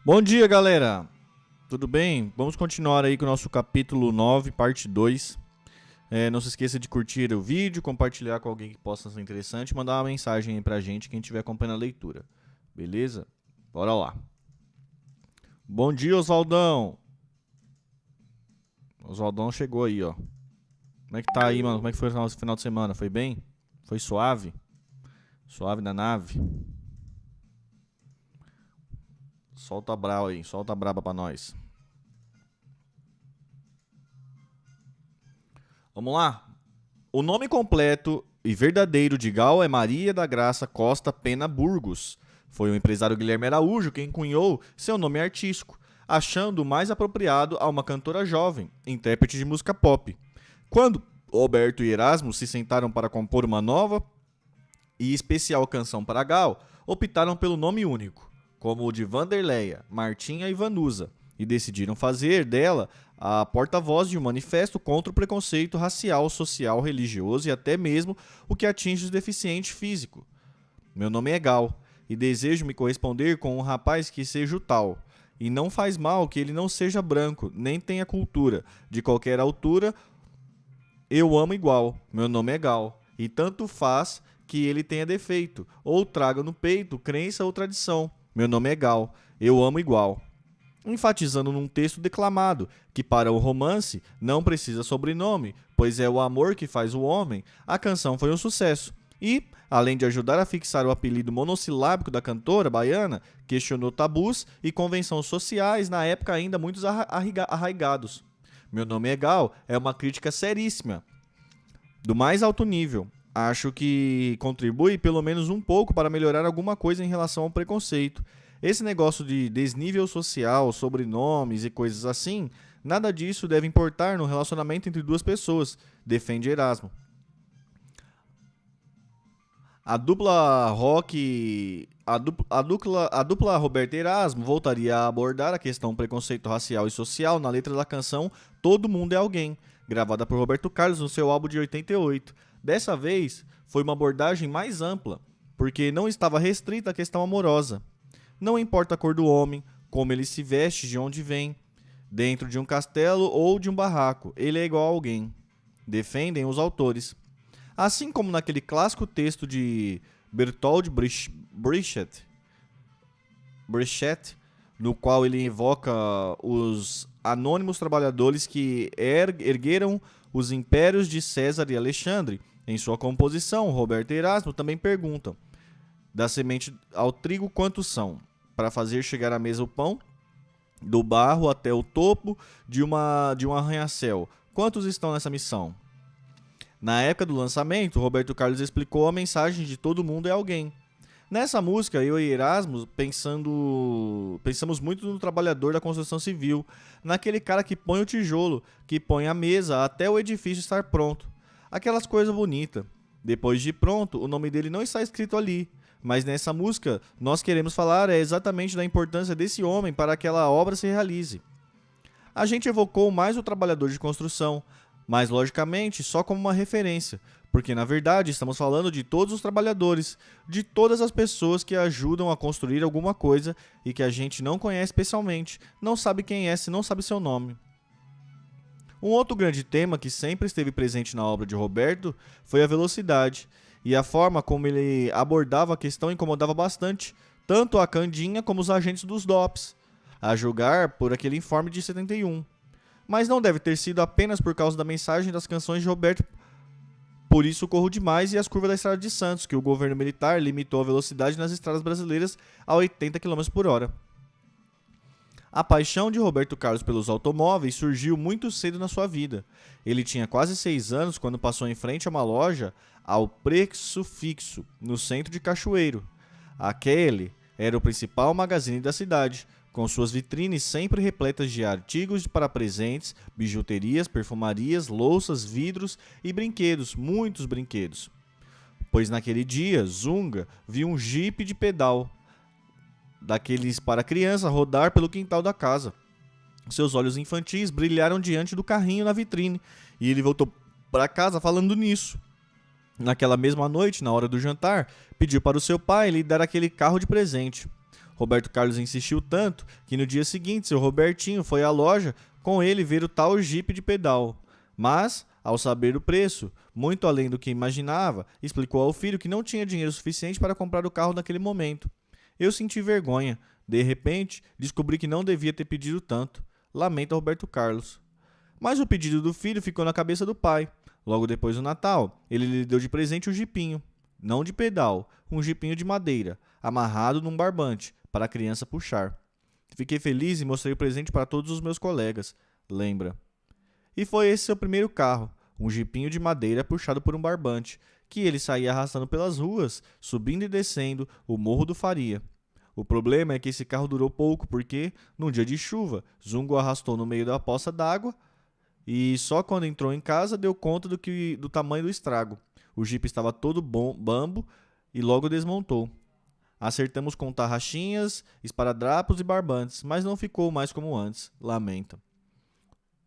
Bom dia, galera! Tudo bem? Vamos continuar aí com o nosso capítulo 9, parte 2. Não se esqueça de curtir o vídeo, compartilhar com alguém que possa ser interessante, mandar uma mensagem aí pra gente, quem estiver acompanhando a leitura. Beleza? Bora lá. Bom dia, Oswaldão! Oswaldão chegou aí, ó. Como é que tá aí, mano? Como é que foi o nosso final de semana? Foi bem? Foi suave? Suave na nave? Solta a brava aí, solta a braba pra nós. Vamos lá? O nome completo e verdadeiro de Gal é Maria da Graça Costa Pena Burgos. Foi o empresário Guilherme Araújo quem cunhou seu nome artístico, achando-o mais apropriado a uma cantora jovem, intérprete de música pop. Quando Roberto e Erasmo se sentaram para compor uma nova e especial canção para Gal, optaram pelo nome único, como o de Vanderleia, Martinha e Vanusa, e decidiram fazer dela a porta-voz de um manifesto contra o preconceito racial, social, religioso e até mesmo o que atinge o deficiente físico. Meu nome é Gal, e desejo me corresponder com um rapaz que seja o tal, e não faz mal que ele não seja branco, nem tenha cultura, de qualquer altura, eu amo igual, meu nome é Gal, e tanto faz que ele tenha defeito, ou traga no peito crença ou tradição, meu nome é Gal, eu amo igual. Enfatizando num texto declamado, que para o romance não precisa sobrenome, pois é o amor que faz o homem, a canção foi um sucesso. E, além de ajudar a fixar o apelido monossilábico da cantora baiana, questionou tabus e convenções sociais na época ainda muito arraigados. Meu nome é Gal é uma crítica seríssima, do mais alto nível. Acho que contribui pelo menos um pouco para melhorar alguma coisa em relação ao preconceito. Esse negócio de desnível social, sobrenomes e coisas assim, nada disso deve importar no relacionamento entre duas pessoas, defende Erasmo. A dupla Rock, a dupla Roberto Erasmo voltaria a abordar a questão preconceito racial e social na letra da canção Todo Mundo é Alguém, gravada por Roberto Carlos no seu álbum de 88. Dessa vez, foi uma abordagem mais ampla, porque não estava restrita à questão amorosa. Não importa a cor do homem, como ele se veste, de onde vem, dentro de um castelo ou de um barraco, ele é igual a alguém. Defendem os autores. Assim como naquele clássico texto de Bertold Brecht, no qual ele invoca os anônimos trabalhadores que ergueram os impérios de César e Alexandre. Em sua composição, Roberto Erasmo também pergunta: da semente ao trigo quantos são? Para fazer chegar à mesa o pão, do barro até o topo de um arranha-céu. Quantos estão nessa missão? Na época do lançamento, Roberto Carlos explicou a mensagem de todo mundo é alguém. Nessa música, eu e Erasmo pensamos muito no trabalhador da construção civil, naquele cara que põe o tijolo, que põe a mesa até o edifício estar pronto. Aquelas coisas bonitas. Depois de pronto, o nome dele não está escrito ali. Mas nessa música, nós queremos falar exatamente da importância desse homem para que aquela obra se realize. A gente evocou mais o trabalhador de construção, mas logicamente só como uma referência, porque na verdade estamos falando de todos os trabalhadores, de todas as pessoas que ajudam a construir alguma coisa e que a gente não conhece pessoalmente, não sabe quem é se não sabe seu nome. Um outro grande tema que sempre esteve presente na obra de Roberto foi a velocidade, e a forma como ele abordava a questão incomodava bastante, tanto a Candinha como os agentes dos DOPS, a julgar por aquele informe de 71. Mas não deve ter sido apenas por causa da mensagem das canções de Roberto Por Isso Corro Demais e as curvas da Estrada de Santos, que o governo militar limitou a velocidade nas estradas brasileiras a 80 km por hora. A paixão de Roberto Carlos pelos automóveis surgiu muito cedo na sua vida. Ele tinha quase 6 anos quando passou em frente a uma loja ao preço fixo, no centro de Cachoeiro. Aquele era o principal magazine da cidade, com suas vitrines sempre repletas de artigos para presentes, bijuterias, perfumarias, louças, vidros e brinquedos, muitos brinquedos. Pois naquele dia, Zunga viu um jipe de pedal, daqueles para criança, rodar pelo quintal da casa. Seus olhos infantis brilharam diante do carrinho na vitrine, e ele voltou para casa falando nisso. Naquela mesma noite, na hora do jantar, pediu para o seu pai lhe dar aquele carro de presente. Roberto Carlos insistiu tanto que no dia seguinte seu Robertinho foi à loja com ele ver o tal Jeep de pedal. Mas, ao saber o preço, muito além do que imaginava, explicou ao filho que não tinha dinheiro suficiente para comprar o carro naquele momento. Eu senti vergonha. De repente, descobri que não devia ter pedido tanto. Lamenta Roberto Carlos. Mas o pedido do filho ficou na cabeça do pai. Logo depois do Natal, ele lhe deu de presente o jipinho. Não de pedal, um jipinho de madeira, amarrado num barbante, para a criança puxar. Fiquei feliz e mostrei o presente para todos os meus colegas. Lembra? E foi esse seu primeiro carro, um jipinho de madeira puxado por um barbante, que ele saía arrastando pelas ruas, subindo e descendo o Morro do Faria. O problema é que esse carro durou pouco porque, num dia de chuva, Zungo o arrastou no meio da poça d'água e só quando entrou em casa deu conta do tamanho do estrago. O jipe estava todo bambo e logo desmontou. Acertamos com tarraxinhas, esparadrapos e barbantes, mas não ficou mais como antes, lamenta.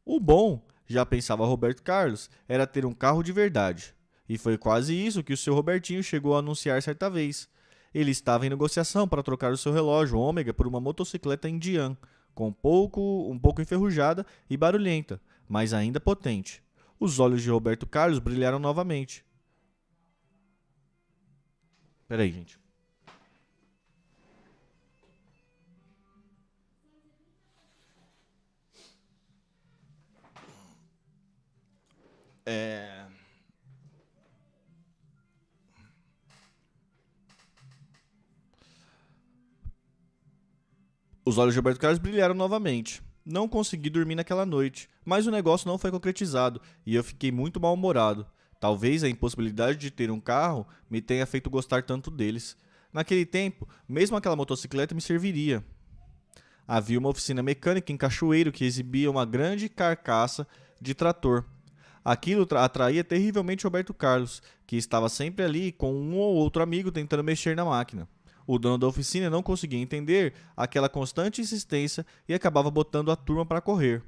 O bom, já pensava Roberto Carlos, era ter um carro de verdade. E foi quase isso que o seu Robertinho chegou a anunciar certa vez. Ele estava em negociação para trocar o seu relógio Ômega por uma motocicleta Indian, um pouco enferrujada e barulhenta, mas ainda potente. Os olhos de Roberto Carlos brilharam novamente. Peraí, gente. Os olhos de Roberto Carlos brilharam novamente. Não consegui dormir naquela noite, mas o negócio não foi concretizado e eu fiquei muito mal-humorado. Talvez a impossibilidade de ter um carro me tenha feito gostar tanto deles. Naquele tempo, mesmo aquela motocicleta me serviria. Havia uma oficina mecânica em Cachoeiro que exibia uma grande carcaça de trator. Aquilo atraía terrivelmente Roberto Carlos, que estava sempre ali com um ou outro amigo tentando mexer na máquina. O dono da oficina não conseguia entender aquela constante insistência e acabava botando a turma para correr.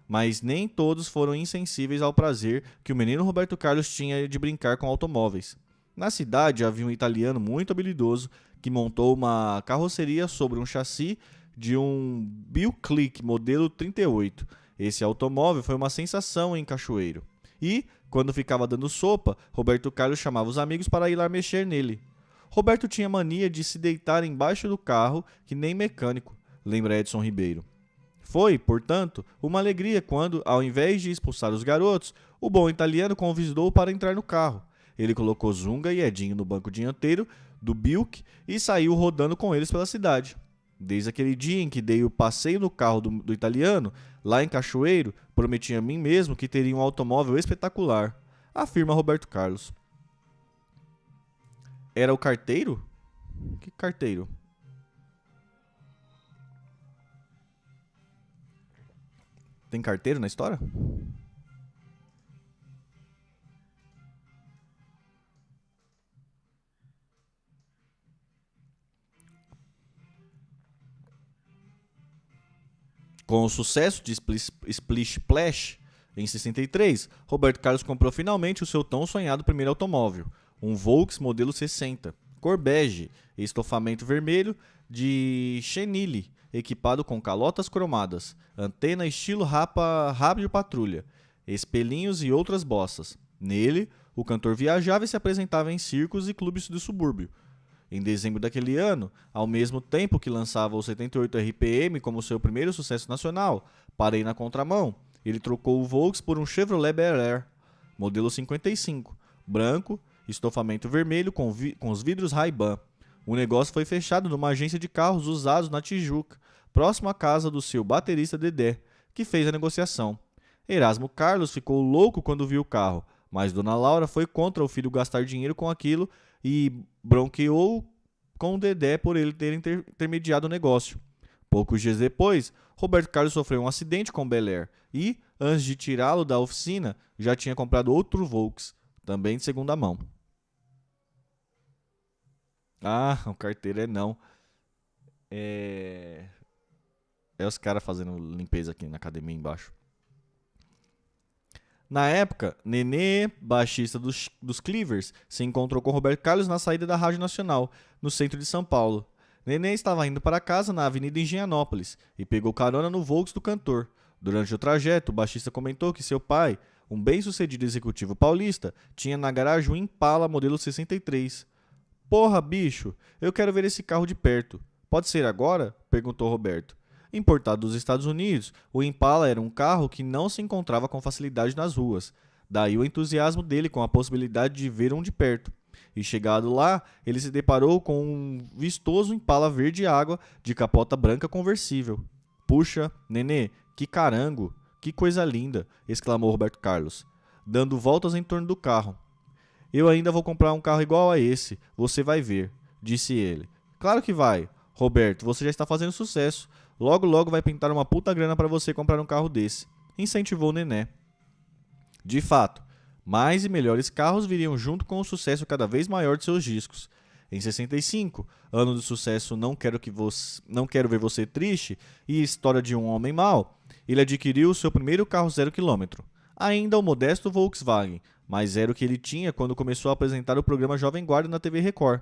Mas nem todos foram insensíveis ao prazer que o menino Roberto Carlos tinha de brincar com automóveis. Na cidade havia um italiano muito habilidoso que montou uma carroceria sobre um chassi de um Buick modelo 38. Esse automóvel foi uma sensação em Cachoeiro. E, quando ficava dando sopa, Roberto Carlos chamava os amigos para ir lá mexer nele. Roberto tinha mania de se deitar embaixo do carro que nem mecânico, lembra Edson Ribeiro. Foi, portanto, uma alegria quando, ao invés de expulsar os garotos, o bom italiano convidou-o para entrar no carro. Ele colocou Zunga e Edinho no banco dianteiro do Buick e saiu rodando com eles pela cidade. Desde aquele dia em que dei o passeio no carro do italiano, lá em Cachoeiro, prometi a mim mesmo que teria um automóvel espetacular, afirma Roberto Carlos. Era o carteiro? Que carteiro? Tem carteiro na história? Com o sucesso de Splish Splash em 63, Roberto Carlos comprou finalmente o seu tão sonhado primeiro automóvel, um Volks modelo 60, cor bege e estofamento vermelho de chenille, equipado com calotas cromadas, antena estilo rádio patrulha, espelhinhos e outras bossas. Nele, o cantor viajava e se apresentava em circos e clubes do subúrbio. Em dezembro daquele ano, ao mesmo tempo que lançava o 78 RPM como seu primeiro sucesso nacional, Parei na Contramão, ele trocou o Volks por um Chevrolet Bel Air, modelo 55, branco, estofamento vermelho com os vidros Ray-Ban. O negócio foi fechado numa agência de carros usados na Tijuca, próximo à casa do seu baterista Dedé, que fez a negociação. Erasmo Carlos ficou louco quando viu o carro, mas Dona Laura foi contra o filho gastar dinheiro com aquilo e bronqueou com o Dedé por ele ter intermediado o negócio. Poucos dias depois, Roberto Carlos sofreu um acidente com o Bel Air e, antes de tirá-lo da oficina, já tinha comprado outro Volks, também de segunda mão. Ah, o carteiro é não. É os caras fazendo limpeza aqui na academia embaixo. Na época, Nenê, baixista dos Cleavers, se encontrou com Roberto Carlos na saída da Rádio Nacional, no centro de São Paulo. Nenê estava indo para casa na Avenida Engenhanópolis e pegou carona no Volks do cantor. Durante o trajeto, o baixista comentou que seu pai, um bem-sucedido executivo paulista, tinha na garagem um Impala modelo 63. Porra, bicho, eu quero ver esse carro de perto. Pode ser agora? Perguntou Roberto. Importado dos Estados Unidos, o Impala era um carro que não se encontrava com facilidade nas ruas. Daí o entusiasmo dele com a possibilidade de ver um de perto. E chegado lá, ele se deparou com um vistoso Impala verde água de capota branca conversível. Puxa, Nenê, que carango, que coisa linda, exclamou Roberto Carlos, dando voltas em torno do carro. Eu ainda vou comprar um carro igual a esse, você vai ver, disse ele. Claro que vai. Roberto, você já está fazendo sucesso. Logo, logo vai pintar uma puta grana para você comprar um carro desse. Incentivou Nené. De fato, mais e melhores carros viriam junto com o sucesso cada vez maior de seus discos. Em 65, ano do sucesso Não Quero Ver Você Triste e História de um Homem Mau, ele adquiriu seu primeiro carro 0 km. Ainda o modesto Volkswagen, mas era o que ele tinha quando começou a apresentar o programa Jovem Guarda na TV Record.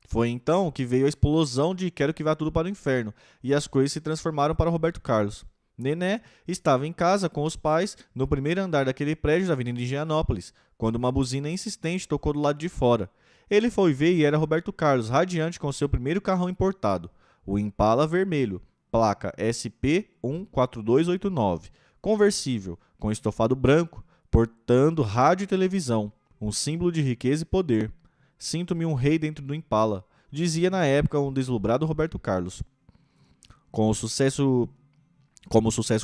Foi então que veio a explosão de Quero que Vá Tudo para o Inferno e as coisas se transformaram para Roberto Carlos. Nené estava em casa com os pais no primeiro andar daquele prédio da Avenida Engenhanópolis, quando uma buzina insistente tocou do lado de fora. Ele foi ver e era Roberto Carlos, radiante com seu primeiro carrão importado, o Impala vermelho, placa SP14289, conversível, com estofado branco, portando rádio e televisão, um símbolo de riqueza e poder. Sinto-me um rei dentro do Impala, dizia na época um deslumbrado Roberto Carlos. Como o sucesso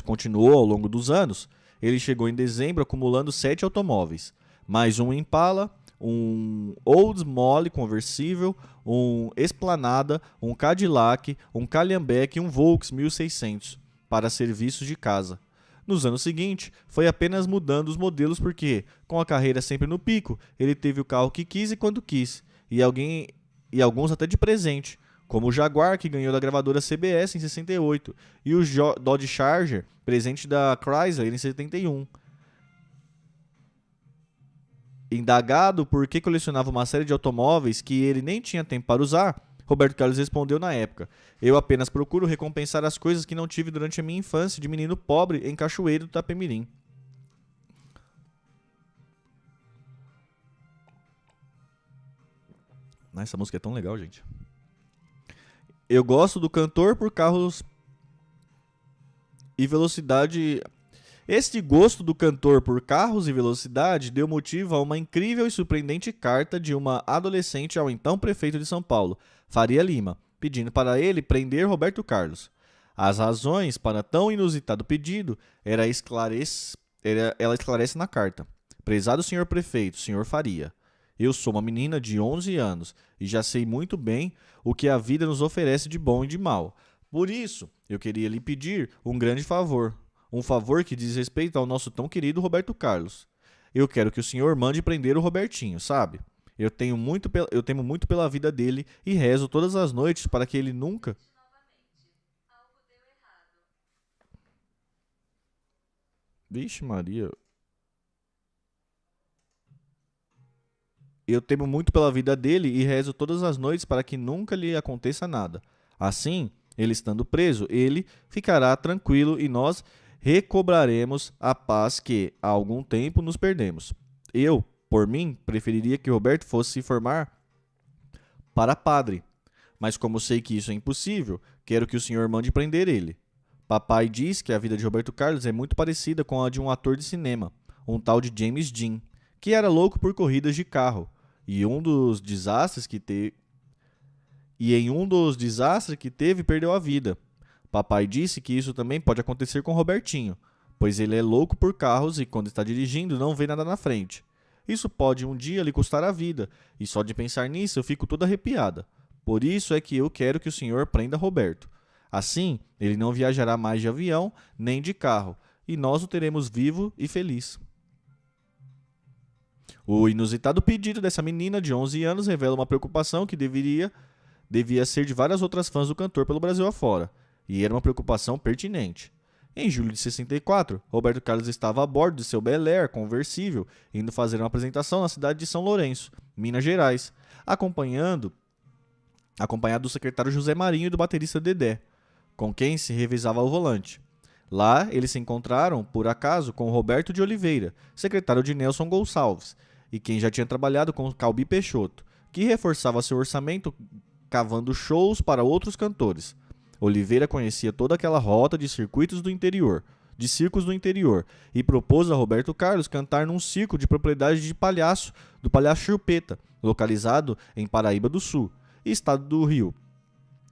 continuou ao longo dos anos, ele chegou em dezembro acumulando 7 automóveis, mais um Impala, um Oldsmobile conversível, um Esplanada, um Cadillac, um Calhambeque e um Volks 1600 para serviços de casa. Nos anos seguintes, foi apenas mudando os modelos porque, com a carreira sempre no pico, ele teve o carro que quis e quando quis, e alguns até de presente, como o Jaguar, que ganhou da gravadora CBS em 68, e o Dodge Charger, presente da Chrysler em 71. Indagado por que colecionava uma série de automóveis que ele nem tinha tempo para usar, Roberto Carlos respondeu na época: eu apenas procuro recompensar as coisas que não tive durante a minha infância de menino pobre em Cachoeiro do Itapemirim. Essa música é tão legal, gente. Eu gosto do cantor por carros e velocidade. Este gosto do cantor por carros e velocidade deu motivo a uma incrível e surpreendente carta de uma adolescente ao então prefeito de São Paulo, Faria Lima, pedindo para ele prender Roberto Carlos. As razões para tão inusitado pedido ela esclarece na carta. Prezado senhor prefeito, senhor Faria, eu sou uma menina de 11 anos e já sei muito bem o que a vida nos oferece de bom e de mal. Por isso, eu queria lhe pedir um grande favor. Um favor que diz respeito ao nosso tão querido Roberto Carlos. Eu quero que o senhor mande prender o Robertinho, sabe? Eu temo muito pela vida dele e rezo todas as noites para que ele nunca... Vixe Maria... Eu temo muito pela vida dele e rezo todas as noites para que nunca lhe aconteça nada. Assim, ele estando preso, ele ficará tranquilo e nós recobraremos a paz que, há algum tempo, nos perdemos. Eu, por mim, preferiria que Roberto fosse se formar para padre. Mas como sei que isso é impossível, quero que o senhor mande prender ele. Papai diz que a vida de Roberto Carlos é muito parecida com a de um ator de cinema, um tal de James Dean, que era louco por corridas de carro, e em um dos desastres que teve, perdeu a vida. Papai disse que isso também pode acontecer com Robertinho, pois ele é louco por carros e quando está dirigindo não vê nada na frente. Isso pode um dia lhe custar a vida, e só de pensar nisso eu fico toda arrepiada. Por isso é que eu quero que o senhor prenda Roberto. Assim, ele não viajará mais de avião nem de carro, e nós o teremos vivo e feliz. O inusitado pedido dessa menina de 11 anos revela uma preocupação que devia ser de várias outras fãs do cantor pelo Brasil afora, e era uma preocupação pertinente. Em julho de 64, Roberto Carlos estava a bordo de seu Bel Air conversível, indo fazer uma apresentação na cidade de São Lourenço, Minas Gerais, acompanhado acompanhado do secretário José Marinho e do baterista Dedé, com quem se revezava ao volante. Lá, eles se encontraram, por acaso, com Roberto de Oliveira, secretário de Nelson Gonçalves, e quem já tinha trabalhado com Calbi Peixoto, que reforçava seu orçamento cavando shows para outros cantores. Oliveira conhecia toda aquela rota de circos do interior, e propôs a Roberto Carlos cantar num circo de propriedade de palhaço, do Palhaço Chupeta, localizado em Paraíba do Sul, estado do Rio.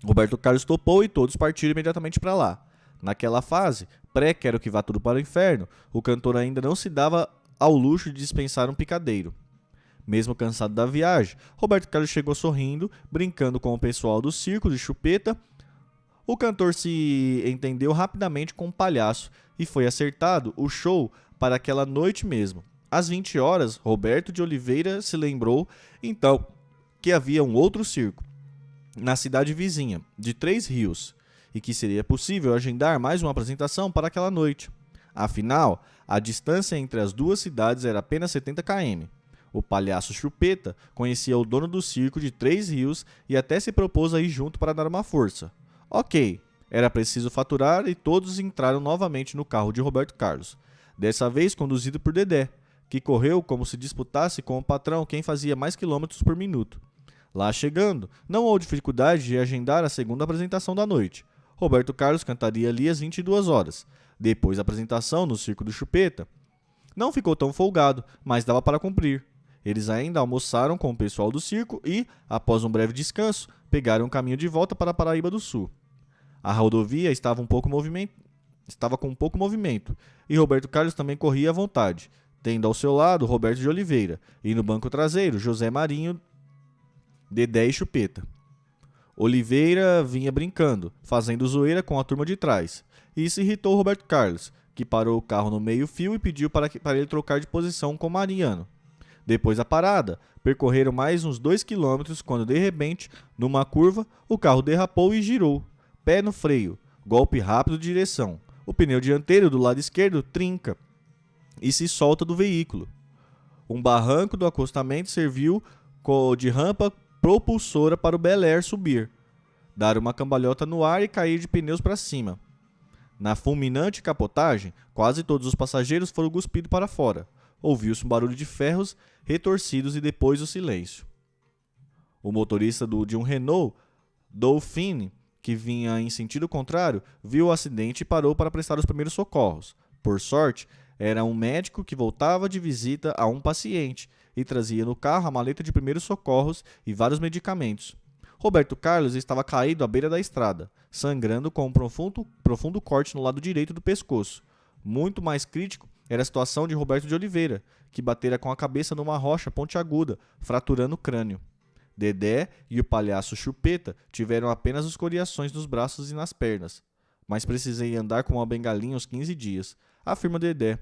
Roberto Carlos topou e todos partiram imediatamente para lá. Naquela fase, pré-Quero que vá tudo para o inferno, o cantor ainda não se dava ao luxo de dispensar um picadeiro. Mesmo cansado da viagem, Roberto Carlos chegou sorrindo, brincando com o pessoal do circo de Chupeta. O cantor se entendeu rapidamente com o palhaço e foi acertado o show para aquela noite mesmo. Às 20 horas, Roberto de Oliveira se lembrou, então, que havia um outro circo, na cidade vizinha, de Três Rios, e que seria possível agendar mais uma apresentação para aquela noite. Afinal, a distância entre as duas cidades era apenas 70 km. O palhaço Chupeta conhecia o dono do circo de Três Rios e até se propôs a ir junto para dar uma força. Ok, era preciso faturar e todos entraram novamente no carro de Roberto Carlos, dessa vez conduzido por Dedé, que correu como se disputasse com o patrão quem fazia mais quilômetros por minuto. Lá chegando, não houve dificuldade de agendar a segunda apresentação da noite. Roberto Carlos cantaria ali às 22 horas, depois da apresentação no Circo do Chupeta. Não ficou tão folgado, mas dava para cumprir. Eles ainda almoçaram com o pessoal do circo e, após um breve descanso, pegaram o caminho de volta para a Paraíba do Sul. A rodovia estava com pouco movimento, e Roberto Carlos também corria à vontade, tendo ao seu lado Roberto de Oliveira, e no banco traseiro José Marinho, Dedé e Chupeta. Oliveira vinha brincando, fazendo zoeira com a turma de trás, e isso irritou Roberto Carlos, que parou o carro no meio-fio e pediu para ele trocar de posição com Mariano. Depois da parada, percorreram mais uns 2 km quando, de repente, numa curva, o carro derrapou e girou. Pé no freio, golpe rápido de direção. O pneu dianteiro do lado esquerdo trinca e se solta do veículo. Um barranco do acostamento serviu de rampa propulsora para o Bel Air subir, dar uma cambalhota no ar e cair de pneus para cima. Na fulminante capotagem, quase todos os passageiros foram cuspidos para fora. Ouviu-se um barulho de ferros retorcidos e depois o silêncio. O motorista de um Renault Dauphine, que vinha em sentido contrário, viu o acidente e parou para prestar os primeiros socorros. Por sorte, era um médico que voltava de visita a um paciente e trazia no carro a maleta de primeiros socorros e vários medicamentos. Roberto Carlos estava caído à beira da estrada, sangrando com um profundo corte no lado direito do pescoço. Muito mais crítico era a situação de Roberto de Oliveira, que batera com a cabeça numa rocha pontiaguda, fraturando o crânio. Dedé e o palhaço Chupeta tiveram apenas escoriações nos braços e nas pernas. Mas precisei andar com uma bengalinha uns 15 dias, afirma Dedé.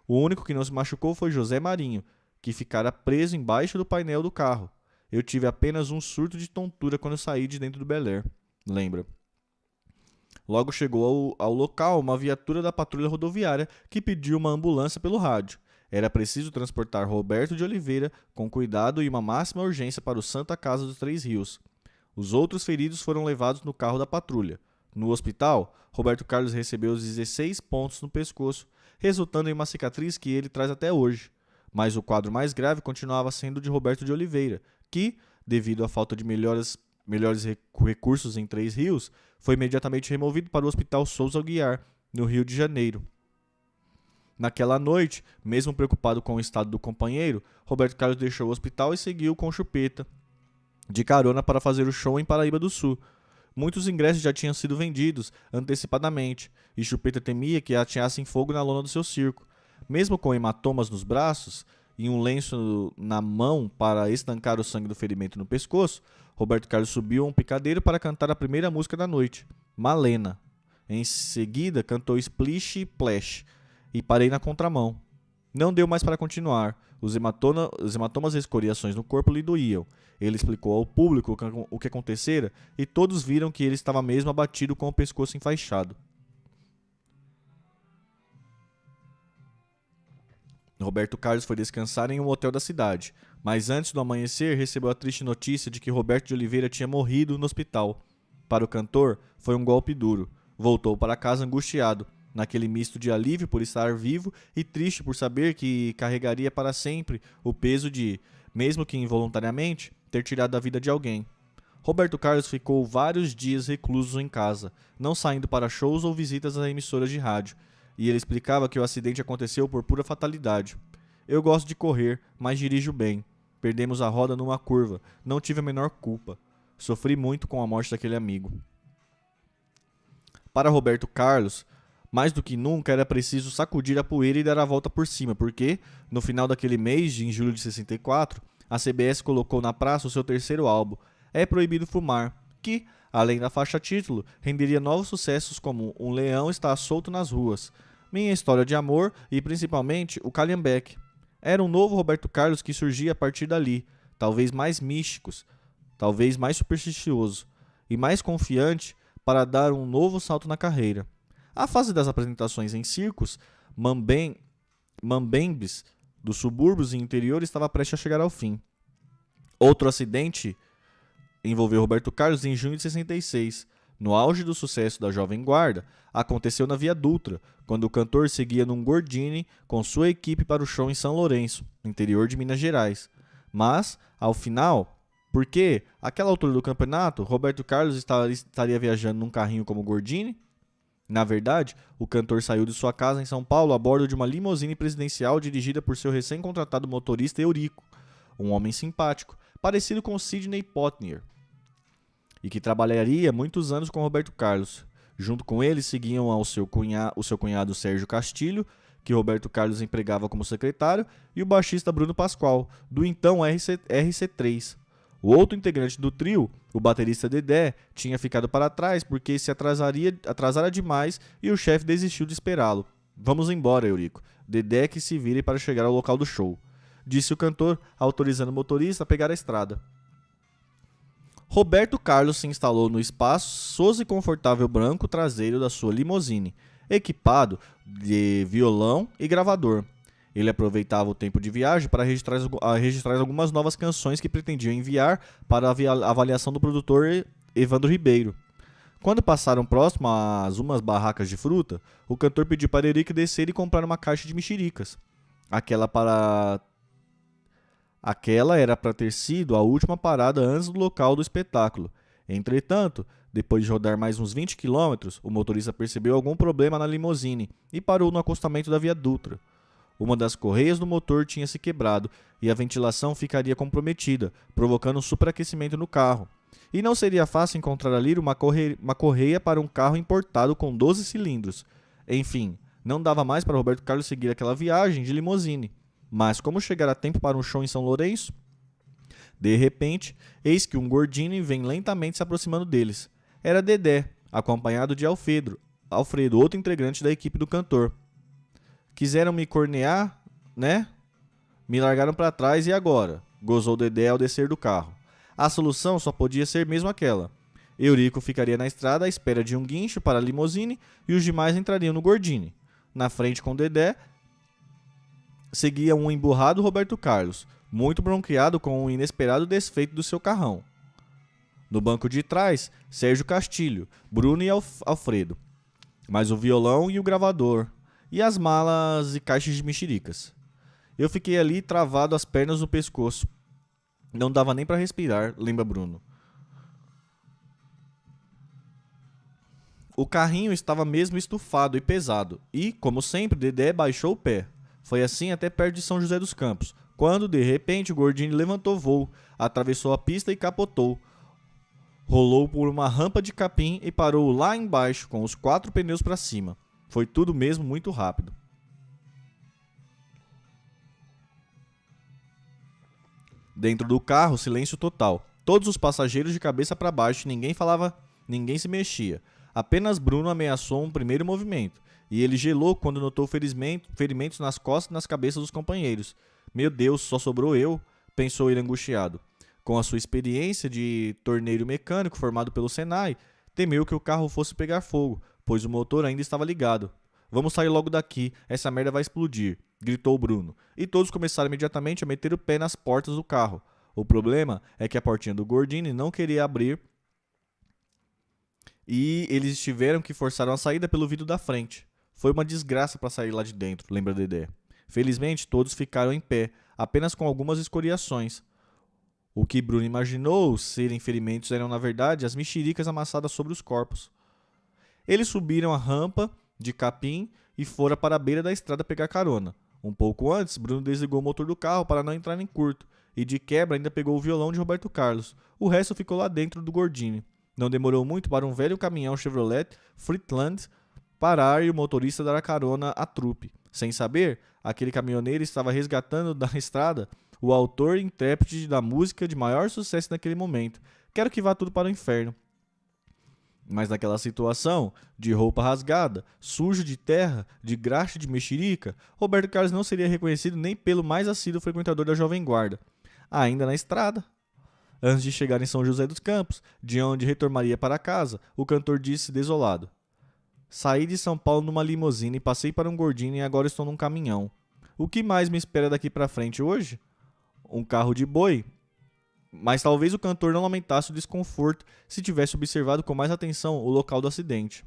O único que não se machucou foi José Marinho, que ficara preso embaixo do painel do carro. Eu tive apenas um surto de tontura quando saí de dentro do Bel Air, lembra. Logo chegou ao local uma viatura da patrulha rodoviária que pediu uma ambulância pelo rádio. Era preciso transportar Roberto de Oliveira com cuidado e uma máxima urgência para o Santa Casa dos Três Rios. Os outros feridos foram levados no carro da patrulha. No hospital, Roberto Carlos recebeu 16 pontos no pescoço, resultando em uma cicatriz que ele traz até hoje. Mas o quadro mais grave continuava sendo de Roberto de Oliveira, que, devido à falta de melhores recursos em Três Rios, foi imediatamente removido para o Hospital Souza Aguiar, no Rio de Janeiro. Naquela noite, mesmo preocupado com o estado do companheiro, Roberto Carlos deixou o hospital e seguiu com Chupeta de carona para fazer o show em Paraíba do Sul. Muitos ingressos já tinham sido vendidos antecipadamente, e Chupeta temia que ateassem fogo na lona do seu circo. Mesmo com hematomas nos braços e um lenço na mão para estancar o sangue do ferimento no pescoço, Roberto Carlos subiu a um picadeiro para cantar a primeira música da noite, Malena. Em seguida, cantou Splish Splash e Parei na contramão. Não deu mais para continuar. Os hematomas e escoriações no corpo lhe doíam. Ele explicou ao público o que acontecera e todos viram que ele estava mesmo abatido com o pescoço enfaixado. Roberto Carlos foi descansar em um hotel da cidade, mas antes do amanhecer recebeu a triste notícia de que Roberto de Oliveira tinha morrido no hospital. Para o cantor, foi um golpe duro. Voltou para casa angustiado, naquele misto de alívio por estar vivo e triste por saber que carregaria para sempre o peso de, mesmo que involuntariamente, ter tirado a vida de alguém. Roberto Carlos ficou vários dias recluso em casa, não saindo para shows ou visitas a emissoras de rádio, e ele explicava que o acidente aconteceu por pura fatalidade. Eu gosto de correr, mas dirijo bem. Perdemos a roda numa curva, não tive a menor culpa. Sofri muito com a morte daquele amigo. Para Roberto Carlos, mais do que nunca era preciso sacudir a poeira e dar a volta por cima, porque, no final daquele mês, em julho de 64, a CBS colocou na praça o seu terceiro álbum, É Proibido Fumar, que, além da faixa título, renderia novos sucessos como Um Leão Está Solto nas Ruas, Minha História de Amor e, principalmente, o Calhambeque. Era um novo Roberto Carlos que surgia a partir dali, talvez mais místicos, talvez mais supersticioso e mais confiante para dar um novo salto na carreira. A fase das apresentações em circos, mambembes dos subúrbios e interior estava prestes a chegar ao fim. Outro acidente envolveu Roberto Carlos em junho de 66. No auge do sucesso da Jovem Guarda, aconteceu na Via Dutra, quando o cantor seguia num Gordini com sua equipe para o show em São Lourenço, interior de Minas Gerais. Mas, ao final, porque, àquela altura do campeonato, Roberto Carlos estaria viajando num carrinho como Gordini? Na verdade, o cantor saiu de sua casa em São Paulo a bordo de uma limusine presidencial dirigida por seu recém-contratado motorista Eurico, um homem simpático, parecido com Sidney Pottinger, e que trabalharia muitos anos com Roberto Carlos. Junto com ele seguiam o seu cunhado Sérgio Castilho, que Roberto Carlos empregava como secretário, e o baixista Bruno Pascoal, do então RC3. O outro integrante do trio, o baterista Dedé, tinha ficado para trás porque se atrasara demais e o chefe desistiu de esperá-lo. Vamos embora, Eurico. Dedé que se vire para chegar ao local do show, disse o cantor, autorizando o motorista a pegar a estrada. Roberto Carlos se instalou no espaçoso e confortável branco traseiro da sua limusine, equipado de violão e gravador. Ele aproveitava o tempo de viagem para registrar algumas novas canções que pretendia enviar para a avaliação do produtor Evandro Ribeiro. Quando passaram próximo às umas barracas de fruta, o cantor pediu para Eurico descer e comprar uma caixa de mexericas. Aquela era para ter sido a última parada antes do local do espetáculo. Entretanto, depois de rodar mais uns 20 quilômetros, o motorista percebeu algum problema na limusine e parou no acostamento da Via Dutra. Uma das correias do motor tinha se quebrado e a ventilação ficaria comprometida, provocando um superaquecimento no carro. E não seria fácil encontrar ali uma correia para um carro importado com 12 cilindros. Enfim, não dava mais para Roberto Carlos seguir aquela viagem de limusine. Mas como chegar a tempo para um show em São Lourenço? De repente, eis que um Gordini vem lentamente se aproximando deles. Era Dedé, acompanhado de Alfredo, outro integrante da equipe do cantor. Quiseram me cornear, né? Me largaram para trás e agora? Gozou Dedé ao descer do carro. A solução só podia ser mesmo aquela. Eurico ficaria na estrada à espera de um guincho para a limusine e os demais entrariam no Gordini. Na frente com Dedé, seguia um emburrado Roberto Carlos, muito bronqueado com o inesperado desfeito do seu carrão. No banco de trás, Sérgio Castilho, Bruno e Alfredo. Mais o violão e o gravador, e as malas e caixas de mexericas. Eu fiquei ali travado as pernas no pescoço. Não dava nem para respirar, lembra Bruno. O carrinho estava mesmo estufado e pesado, e, como sempre, Dedé baixou o pé. Foi assim até perto de São José dos Campos, quando, de repente, o Gordini levantou voo, atravessou a pista e capotou. Rolou por uma rampa de capim e parou lá embaixo, com os 4 pneus para cima. Foi tudo mesmo muito rápido. Dentro do carro, silêncio total. Todos os passageiros de cabeça para baixo, ninguém falava, ninguém se mexia. Apenas Bruno ameaçou um primeiro movimento, e ele gelou quando notou ferimentos nas costas e nas cabeças dos companheiros. Meu Deus, só sobrou eu, pensou ele angustiado. Com a sua experiência de torneiro mecânico formado pelo Senai, temeu que o carro fosse pegar fogo, pois o motor ainda estava ligado. Vamos sair logo daqui, essa merda vai explodir, gritou Bruno. E todos começaram imediatamente a meter o pé nas portas do carro. O problema é que a portinha do Gordini não queria abrir e eles tiveram que forçar uma saída pelo vidro da frente. Foi uma desgraça para sair lá de dentro, lembra Dedé. Felizmente, todos ficaram em pé, apenas com algumas escoriações. O que Bruno imaginou serem ferimentos eram, na verdade, as mexericas amassadas sobre os corpos. Eles subiram a rampa de capim e foram para a beira da estrada pegar carona. Um pouco antes, Bruno desligou o motor do carro para não entrar em curto, e de quebra ainda pegou o violão de Roberto Carlos. O resto ficou lá dentro do Gordini. Não demorou muito para um velho caminhão Chevrolet Freetland parar e o motorista dar carona à trupe. Sem saber, aquele caminhoneiro estava resgatando da estrada o autor e intérprete da música de maior sucesso naquele momento. Quero que vá tudo para o inferno. Mas naquela situação, de roupa rasgada, sujo de terra, de graxa de mexerica, Roberto Carlos não seria reconhecido nem pelo mais assíduo frequentador da Jovem Guarda. Ainda na estrada. Antes de chegar em São José dos Campos, de onde retornaria para casa, o cantor disse desolado: saí de São Paulo numa limusine e passei para um Gordini e agora estou num caminhão. O que mais me espera daqui para frente hoje? Um carro de boi? Mas talvez o cantor não lamentasse o desconforto se tivesse observado com mais atenção o local do acidente.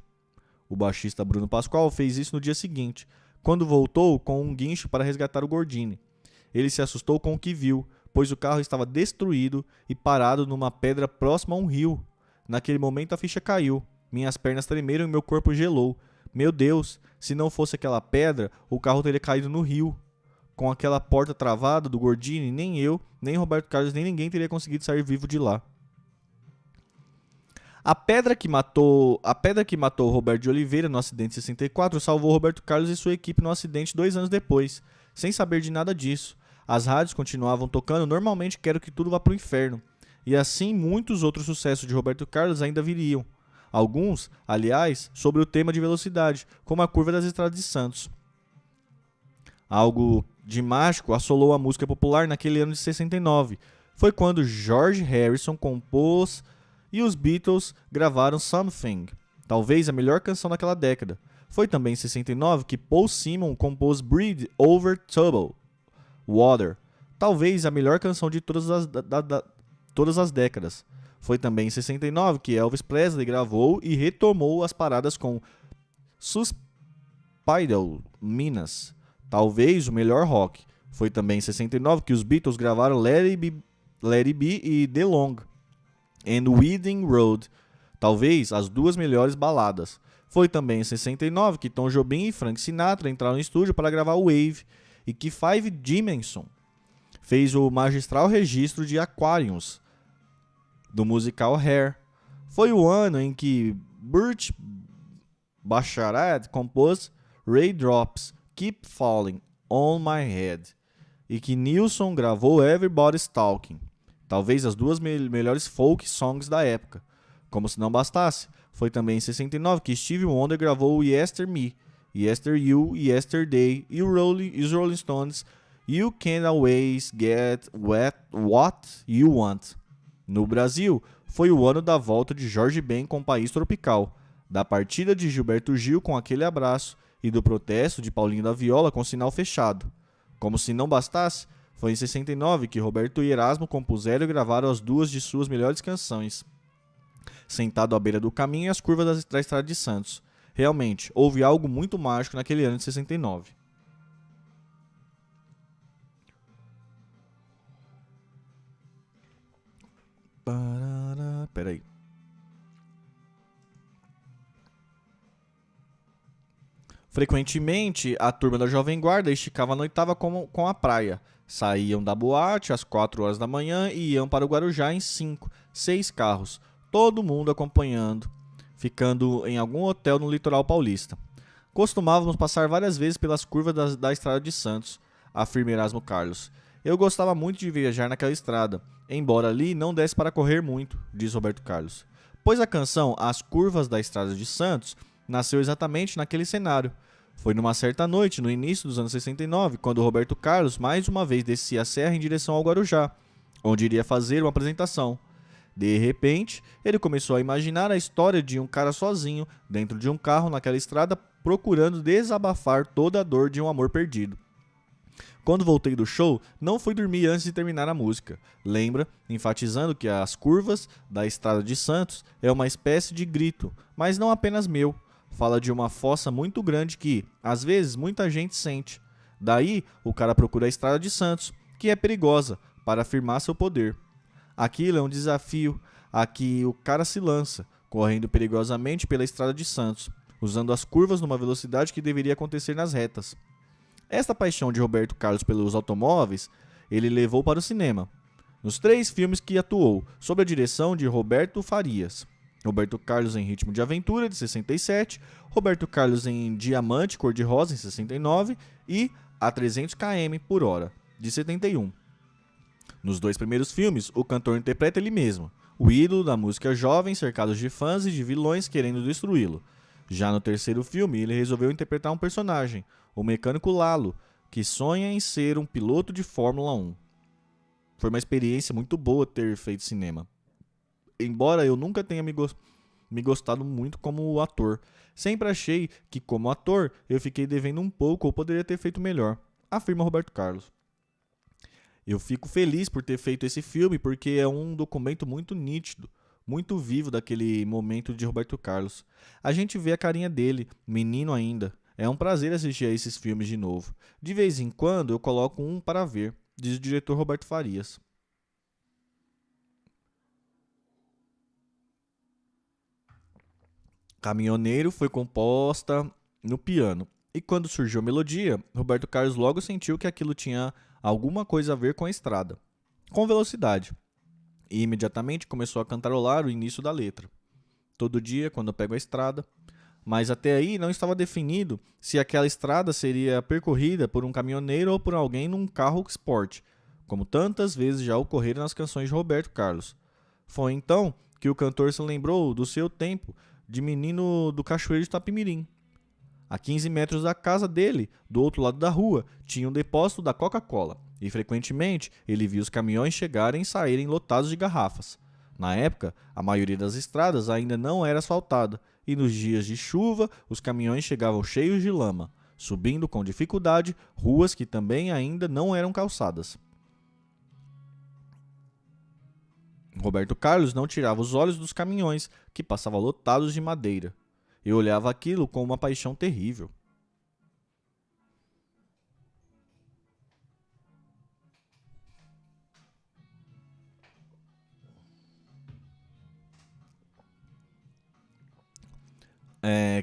O baixista Bruno Pascoal fez isso no dia seguinte, quando voltou com um guincho para resgatar o Gordini. Ele se assustou com o que viu, pois o carro estava destruído e parado numa pedra próxima a um rio. Naquele momento a ficha caiu, minhas pernas tremeram e meu corpo gelou. Meu Deus, se não fosse aquela pedra, o carro teria caído no rio. Com aquela porta travada do Gordini, nem eu, nem Roberto Carlos, nem ninguém teria conseguido sair vivo de lá. A pedra que matou Roberto de Oliveira no acidente de 64 salvou Roberto Carlos e sua equipe no acidente 2 anos depois, sem saber de nada disso. As rádios continuavam tocando normalmente Quero que Tudo Vá pro Inferno. E assim muitos outros sucessos de Roberto Carlos ainda viriam. Alguns, aliás, sobre o tema de velocidade, como a curva das estradas de Santos. Algo de mágico assolou a música popular naquele ano de 69. Foi quando George Harrison compôs e os Beatles gravaram Something, talvez a melhor canção daquela década. Foi também em 69 que Paul Simon compôs Breathe Over Troubled Water, talvez a melhor canção de todas as décadas. Foi também em 69 que Elvis Presley gravou e retomou as paradas com Suicidal Minas, talvez o melhor rock. Foi também em 69 que os Beatles gravaram Let It Be e The Long and Winding Road, talvez as duas melhores baladas. Foi também em 69 que Tom Jobim e Frank Sinatra entraram no estúdio para gravar Wave e que Five Dimension fez o magistral registro de Aquarius do musical Hair. Foi o ano em que Burt Bacharach compôs Raindrops Keep Falling on My Head e que Nilsson gravou Everybody's Talking, talvez as duas melhores folk songs da época. Como se não bastasse, foi também em 69 que Stevie Wonder gravou Yester Me, Yester You, Yesterday e os Rolling Stones You Can't Always Get What You Want. No Brasil, foi o ano da volta de Jorge Ben com País Tropical, da partida de Gilberto Gil com Aquele Abraço e do protesto de Paulinho da Viola com Sinal Fechado. Como se não bastasse, foi em 69 que Roberto e Erasmo compuseram e gravaram as duas de suas melhores canções, Sentado à Beira do Caminho e As Curvas da Estrada de Santos. Realmente, houve algo muito mágico naquele ano de 69. Peraí. Frequentemente, a turma da Jovem Guarda esticava a noitada com a praia. Saíam da boate às 4 horas da manhã e iam para o Guarujá em 5, 6 carros, todo mundo acompanhando, ficando em algum hotel no litoral paulista. Costumávamos passar várias vezes pelas curvas da Estrada de Santos, afirma Erasmo Carlos. Eu gostava muito de viajar naquela estrada, embora ali não desse para correr muito, diz Roberto Carlos. Pois a canção As Curvas da Estrada de Santos nasceu exatamente naquele cenário. Foi numa certa noite, no início dos anos 69, quando Roberto Carlos mais uma vez descia a serra em direção ao Guarujá, onde iria fazer uma apresentação. De repente, ele começou a imaginar a história de um cara sozinho, dentro de um carro naquela estrada, procurando desabafar toda a dor de um amor perdido. Quando voltei do show, não fui dormir antes de terminar a música. Lembra, enfatizando que as curvas da Estrada de Santos é uma espécie de grito, mas não apenas meu. Fala de uma fossa muito grande que, às vezes, muita gente sente. Daí, o cara procura a Estrada de Santos, que é perigosa, para afirmar seu poder. Aquilo é um desafio a que o cara se lança, correndo perigosamente pela Estrada de Santos, usando as curvas numa velocidade que deveria acontecer nas retas. Esta paixão de Roberto Carlos pelos automóveis, ele levou para o cinema, nos 3 filmes que atuou, sob a direção de Roberto Farias. Roberto Carlos em Ritmo de Aventura, de 67, Roberto Carlos em Diamante Cor-de-Rosa, em 69, e A 300 km por hora, de 71. Nos 2 primeiros filmes, o cantor interpreta ele mesmo, o ídolo da música jovem, cercado de fãs e de vilões querendo destruí-lo. Já no terceiro filme, ele resolveu interpretar um personagem, o mecânico Lalo, que sonha em ser um piloto de Fórmula 1. Foi uma experiência muito boa ter feito cinema. Embora eu nunca tenha me gostado muito como ator, sempre achei que, como ator, eu fiquei devendo um pouco ou poderia ter feito melhor, afirma Roberto Carlos. Eu fico feliz por ter feito esse filme porque é um documento muito nítido, muito vivo daquele momento de Roberto Carlos. A gente vê a carinha dele, menino ainda. É um prazer assistir a esses filmes de novo. De vez em quando eu coloco um para ver, diz o diretor Roberto Farias. Caminhoneiro foi composta no piano. E quando surgiu a melodia, Roberto Carlos logo sentiu que aquilo tinha alguma coisa a ver com a estrada, com velocidade. E imediatamente começou a cantarolar o início da letra. Todo dia, quando eu pego a estrada. Mas até aí não estava definido se aquela estrada seria percorrida por um caminhoneiro ou por alguém num carro esporte, como tantas vezes já ocorreram nas canções de Roberto Carlos. Foi então que o cantor se lembrou do seu tempo de menino do Cachoeiro de Itapemirim. A 15 metros da casa dele, do outro lado da rua, tinha um depósito da Coca-Cola, e frequentemente ele via os caminhões chegarem e saírem lotados de garrafas. Na época, a maioria das estradas ainda não era asfaltada, e nos dias de chuva os caminhões chegavam cheios de lama, subindo com dificuldade ruas que também ainda não eram calçadas. Roberto Carlos não tirava os olhos dos caminhões, que passavam lotados de madeira. Eu olhava aquilo com uma paixão terrível.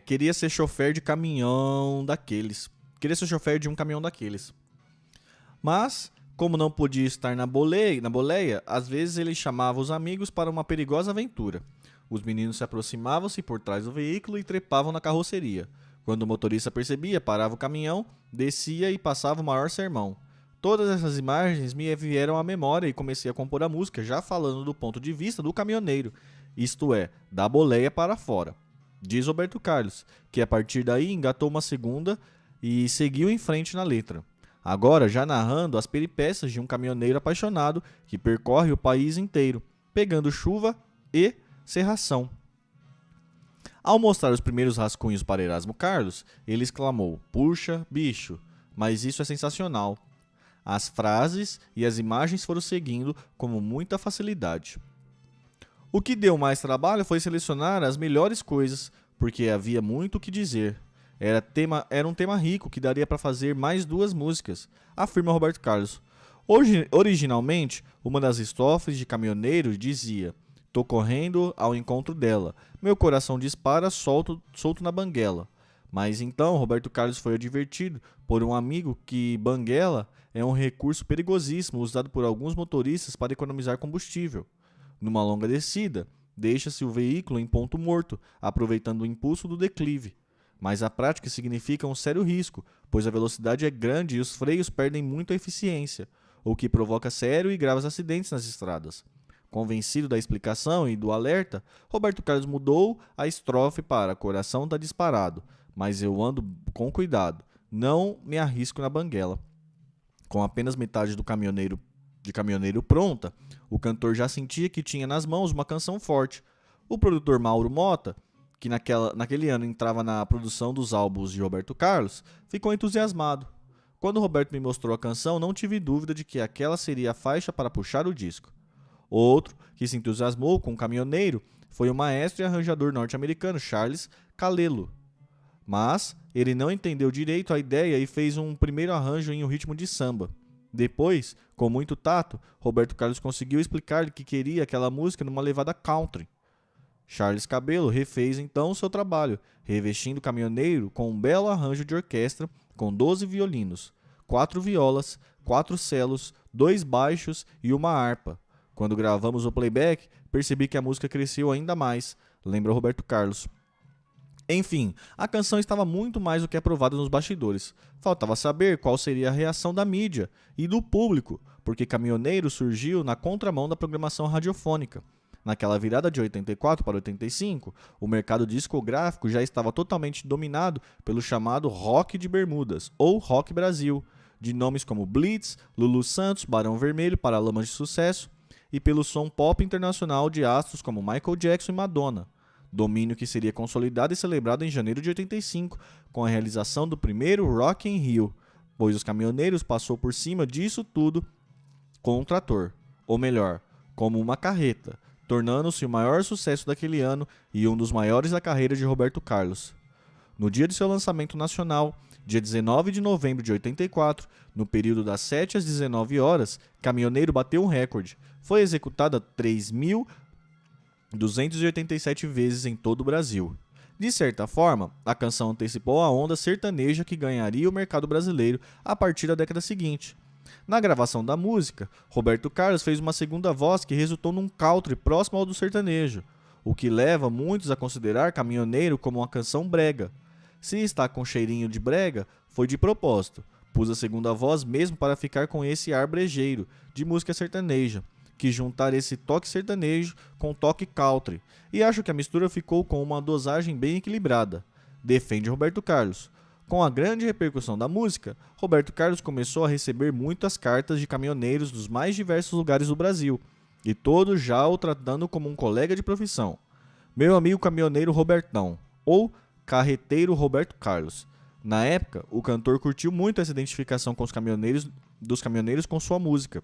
Queria ser chofer de caminhão daqueles. Queria ser chofer de um caminhão daqueles. Mas, como não podia estar na boleia, às vezes ele chamava os amigos para uma perigosa aventura. Os meninos se aproximavam-se por trás do veículo e trepavam na carroceria. Quando o motorista percebia, parava o caminhão, descia e passava o maior sermão. Todas essas imagens me vieram à memória e comecei a compor a música, já falando do ponto de vista do caminhoneiro, isto é, da boleia para fora. Diz Roberto Carlos, que a partir daí engatou uma segunda e seguiu em frente na letra. Agora já narrando as peripécias de um caminhoneiro apaixonado que percorre o país inteiro, pegando chuva e cerração. Ao mostrar os primeiros rascunhos para Erasmo Carlos, ele exclamou: "Puxa, bicho, mas isso é sensacional." As frases e as imagens foram seguindo com muita facilidade. O que deu mais trabalho foi selecionar as melhores coisas, porque havia muito o que dizer. Era um tema rico que daria para fazer mais 2 músicas, afirma Roberto Carlos. Originalmente, uma das estrofes de Caminhoneiro dizia: "Tô correndo ao encontro dela, meu coração dispara solto na banguela." Mas então Roberto Carlos foi advertido por um amigo que banguela é um recurso perigosíssimo usado por alguns motoristas para economizar combustível. Numa longa descida, deixa-se o veículo em ponto morto, aproveitando o impulso do declive. Mas a prática significa um sério risco, pois a velocidade é grande e os freios perdem muito a eficiência, o que provoca sério e graves acidentes nas estradas. Convencido da explicação e do alerta, Roberto Carlos mudou a estrofe para "Coração tá disparado, mas eu ando com cuidado, não me arrisco na banguela." Com apenas metade do caminhoneiro de Caminhoneiro pronta, o cantor já sentia que tinha nas mãos uma canção forte. O produtor Mauro Mota, que naquele ano entrava na produção dos álbuns de Roberto Carlos, ficou entusiasmado. Quando Roberto me mostrou a canção, não tive dúvida de que aquela seria a faixa para puxar o disco. Outro que se entusiasmou com o Caminhoneiro foi o maestro e arranjador norte-americano Charles Calello. Mas ele não entendeu direito a ideia e fez um primeiro arranjo em um ritmo de samba. Depois, com muito tato, Roberto Carlos conseguiu explicar que queria aquela música numa levada country. Charles Cabello refez então seu trabalho, revestindo o Caminhoneiro com um belo arranjo de orquestra com 12 violinos, 4 violas, 4 cellos, 2 baixos e uma harpa. Quando gravamos o playback, percebi que a música cresceu ainda mais, lembra Roberto Carlos. Enfim, a canção estava muito mais do que aprovada nos bastidores. Faltava saber qual seria a reação da mídia e do público, porque Caminhoneiro surgiu na contramão da programação radiofônica. Naquela virada de 84 para 85, o mercado discográfico já estava totalmente dominado pelo chamado rock de Bermudas, ou rock Brasil, de nomes como Blitz, Lulu Santos, Barão Vermelho, Paralamas de Sucesso, e pelo som pop internacional de astros como Michael Jackson e Madonna. Domínio que seria consolidado e celebrado em janeiro de 85, com a realização do primeiro Rock in Rio, pois os Caminhoneiros passou por cima disso tudo com um trator, ou melhor, como uma carreta, tornando-se o maior sucesso daquele ano e um dos maiores da carreira de Roberto Carlos. No dia de seu lançamento nacional, dia 19 de novembro de 84, no período das 7 às 19 horas, Caminhoneiro bateu um recorde. Foi executada 3.287 vezes em todo o Brasil. De certa forma, a canção antecipou a onda sertaneja que ganharia o mercado brasileiro a partir da década seguinte. Na gravação da música, Roberto Carlos fez uma segunda voz que resultou num country próximo ao do sertanejo, o que leva muitos a considerar Caminhoneiro como uma canção brega. Se está com cheirinho de brega, foi de propósito. Pus a segunda voz mesmo para ficar com esse ar brejeiro, de música sertaneja, que juntar esse toque sertanejo com toque country, e acho que a mistura ficou com uma dosagem bem equilibrada. Defende Roberto Carlos. Com a grande repercussão da música, Roberto Carlos começou a receber muitas cartas de caminhoneiros dos mais diversos lugares do Brasil, e todos já o tratando como um colega de profissão. Meu amigo caminhoneiro Robertão, ou carreteiro Roberto Carlos. Na época, o cantor curtiu muito essa identificação com os dos caminhoneiros com sua música.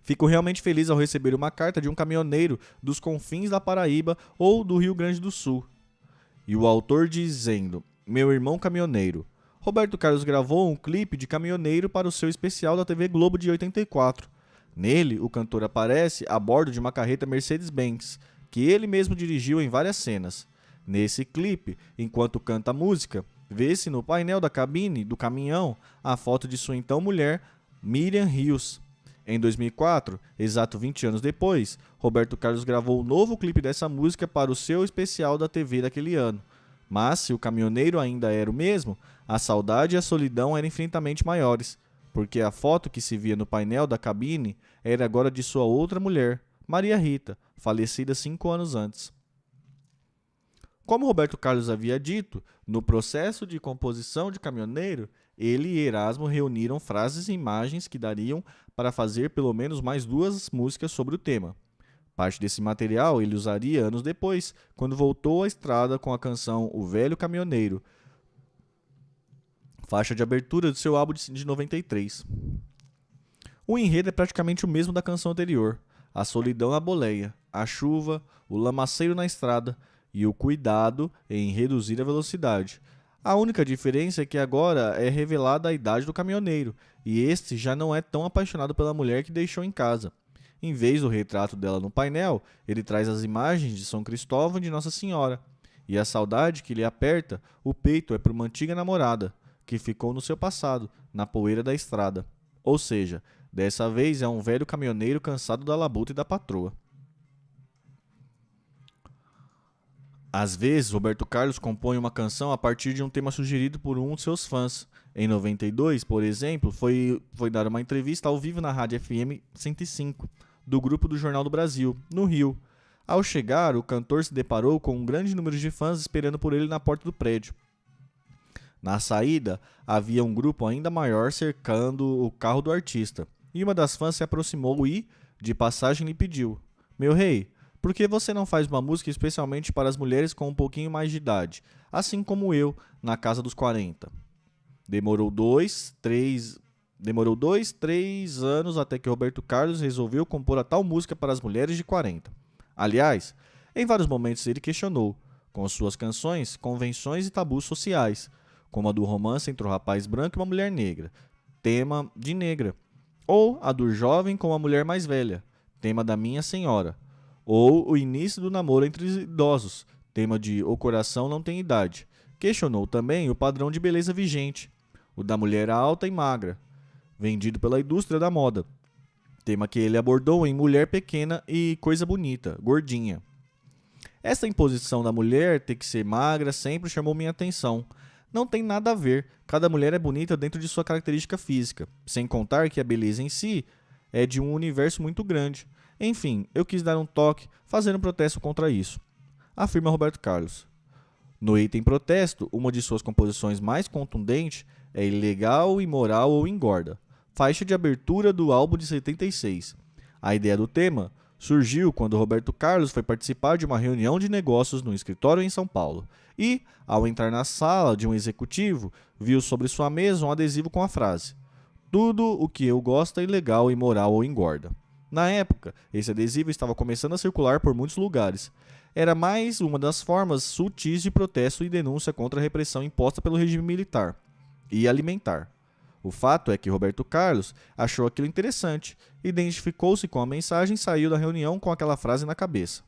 Fico realmente feliz ao receber uma carta de um caminhoneiro dos confins da Paraíba ou do Rio Grande do Sul. E o autor dizendo: meu irmão caminhoneiro. Roberto Carlos gravou um clipe de Caminhoneiro para o seu especial da TV Globo de 84. Nele, o cantor aparece a bordo de uma carreta Mercedes-Benz, que ele mesmo dirigiu em várias cenas. Nesse clipe, enquanto canta a música, vê-se no painel da cabine do caminhão a foto de sua então mulher, Miriam Rios. Em 2004, exato 20 anos depois, Roberto Carlos gravou um novo clipe dessa música para o seu especial da TV daquele ano. Mas, se o caminhoneiro ainda era o mesmo, a saudade e a solidão eram infinitamente maiores, porque a foto que se via no painel da cabine era agora de sua outra mulher, Maria Rita, falecida 5 anos antes. Como Roberto Carlos havia dito, no processo de composição de Caminhoneiro, ele e Erasmo reuniram frases e imagens que dariam para fazer pelo menos mais 2 músicas sobre o tema. Parte desse material ele usaria anos depois, quando voltou à estrada com a canção O Velho Caminhoneiro, faixa de abertura do seu álbum de 93. O enredo é praticamente o mesmo da canção anterior: a solidão na boleia, a chuva, o lamaceiro na estrada e o cuidado em reduzir a velocidade. A única diferença é que agora é revelada a idade do caminhoneiro, e este já não é tão apaixonado pela mulher que deixou em casa. Em vez do retrato dela no painel, ele traz as imagens de São Cristóvão e de Nossa Senhora. E a saudade que lhe aperta o peito é por uma antiga namorada, que ficou no seu passado, na poeira da estrada. Ou seja, dessa vez é um velho caminhoneiro cansado da labuta e da patroa. Às vezes, Roberto Carlos compõe uma canção a partir de um tema sugerido por um de seus fãs. Em 92, por exemplo, foi dar uma entrevista ao vivo na Rádio FM 105, do Grupo do Jornal do Brasil, no Rio. Ao chegar, o cantor se deparou com um grande número de fãs esperando por ele na porta do prédio. Na saída, havia um grupo ainda maior cercando o carro do artista. e uma das fãs se aproximou e, de passagem, lhe pediu: Meu rei, por que você não faz uma música especialmente para as mulheres com um pouquinho mais de idade, assim como eu, na casa dos 40? Demorou dois, três anos até que Roberto Carlos resolveu compor a tal música para as mulheres de 40. Aliás, em vários momentos ele questionou, com suas canções, convenções e tabus sociais, como a do romance entre um rapaz branco e uma mulher negra, tema de Negra, ou a do jovem com uma mulher mais velha, tema da Minha Senhora, ou o início do namoro entre idosos, tema de O Coração Não Tem Idade. Questionou também o padrão de beleza vigente, o da mulher alta e magra, vendido pela indústria da moda, tema que ele abordou em Mulher Pequena e Coisa Bonita, Gordinha. Essa imposição da mulher ter que ser magra sempre chamou minha atenção. Não tem nada a ver, cada mulher é bonita dentro de sua característica física, sem contar que a beleza em si é de um universo muito grande. Enfim, eu quis dar um toque, fazer um protesto contra isso, afirma Roberto Carlos. No item protesto, uma de suas composições mais contundentes é Ilegal, Imoral ou Engorda, faixa de abertura do álbum de 76. A ideia do tema surgiu quando Roberto Carlos foi participar de uma reunião de negócios no escritório em São Paulo e, ao entrar na sala de um executivo, viu sobre sua mesa um adesivo com a frase: Tudo o que eu gosto é ilegal, imoral ou engorda. Na época, esse adesivo estava começando a circular por muitos lugares. Era mais uma das formas sutis de protesto e denúncia contra a repressão imposta pelo regime militar e alimentar. O fato é que Roberto Carlos achou aquilo interessante, identificou-se com a mensagem e saiu da reunião com aquela frase na cabeça.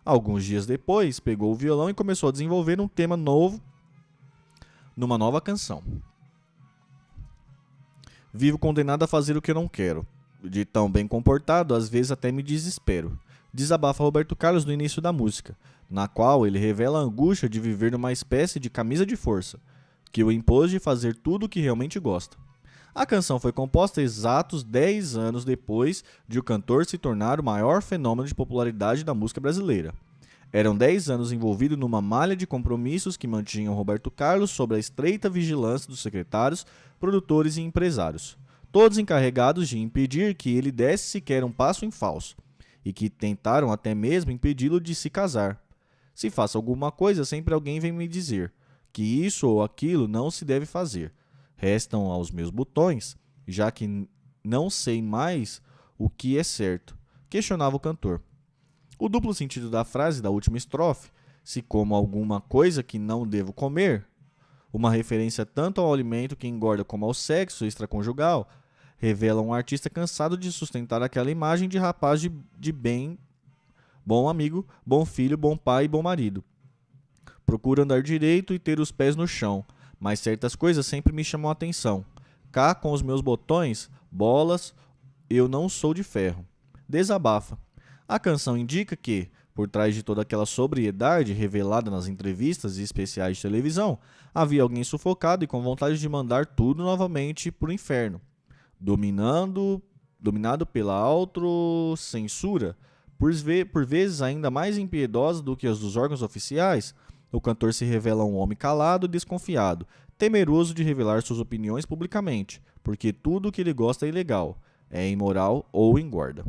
Alguns dias depois, pegou o violão e começou a desenvolver um tema novo numa nova canção. Vivo condenado a fazer o que eu não quero. De tão bem comportado, às vezes até me desespero. Desabafa Roberto Carlos no início da música, na qual ele revela a angústia de viver numa espécie de camisa de força, que o impôs de fazer tudo o que realmente gosta. A canção foi composta exatos 10 anos depois de o cantor se tornar o maior fenômeno de popularidade da música brasileira. Eram 10 anos envolvido numa malha de compromissos que mantinham Roberto Carlos sob a estreita vigilância dos secretários, produtores e empresários, todos encarregados de impedir que ele desse sequer um passo em falso, e que tentaram até mesmo impedi-lo de se casar. Se faço alguma coisa, sempre alguém vem me dizer que isso ou aquilo não se deve fazer. Restam aos meus botões, já que não sei mais o que é certo, questionava o cantor. O duplo sentido da frase da última estrofe, se como alguma coisa que não devo comer, uma referência tanto ao alimento que engorda como ao sexo extraconjugal, revela um artista cansado de sustentar aquela imagem de rapaz de bem, bom amigo, bom filho, bom pai e bom marido. Procuro andar direito e ter os pés no chão, mas certas coisas sempre me chamam a atenção. Cá com os meus botões, bolas, eu não sou de ferro. Desabafa. A canção indica que, por trás de toda aquela sobriedade revelada nas entrevistas e especiais de televisão, havia alguém sufocado e com vontade de mandar tudo novamente para o inferno. Dominado pela autocensura, por vezes ainda mais impiedosa do que as dos órgãos oficiais, o cantor se revela um homem calado e desconfiado, temeroso de revelar suas opiniões publicamente, porque tudo o que ele gosta é ilegal, é imoral ou engorda.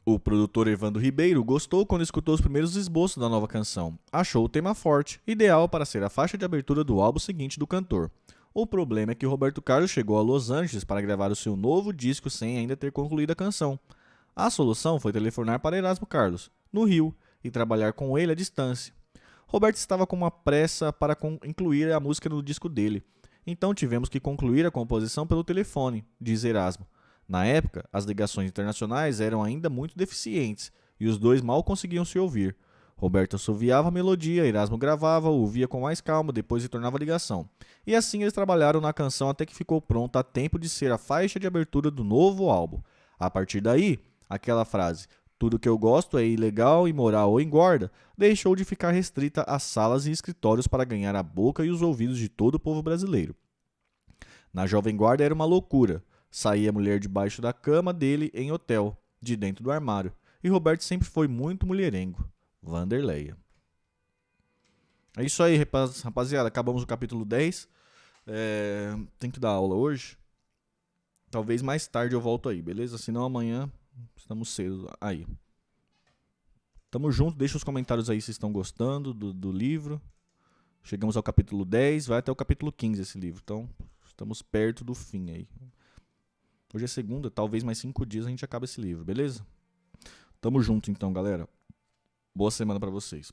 O produtor Evandro Ribeiro gostou quando escutou os primeiros esboços da nova canção. Achou o tema forte, ideal para ser a faixa de abertura do álbum seguinte do cantor. O problema é que Roberto Carlos chegou a Los Angeles para gravar o seu novo disco sem ainda ter concluído a canção. A solução foi telefonar para Erasmo Carlos, no Rio, e trabalhar com ele à distância. Roberto estava com uma pressa para incluir a música no disco dele, então tivemos que concluir a composição pelo telefone, diz Erasmo. Na época, as ligações internacionais eram ainda muito deficientes e os dois mal conseguiam se ouvir. Roberto assoviava a melodia, Erasmo gravava, ouvia com mais calma, depois retornava a ligação. E assim eles trabalharam na canção até que ficou pronta a tempo de ser a faixa de abertura do novo álbum. A partir daí, aquela frase, tudo que eu gosto é ilegal, imoral ou engorda, deixou de ficar restrita às salas e escritórios para ganhar a boca e os ouvidos de todo o povo brasileiro. Na Jovem Guarda era uma loucura. Saía a mulher debaixo da cama dele em hotel, de dentro do armário. E Roberto sempre foi muito mulherengo. Vanderleia. É isso aí, rapaziada. Acabamos o capítulo 10. Tem que dar aula hoje. Talvez mais tarde eu volto aí, beleza? Senão amanhã estamos cedo aí. Tamo junto, deixa os comentários aí se estão gostando do livro. Chegamos ao capítulo 10, vai até o capítulo 15 esse livro. Então, estamos perto do fim aí. Hoje é segunda, talvez mais 5 dias a gente acaba esse livro, beleza? Tamo junto então, galera. Boa semana pra vocês.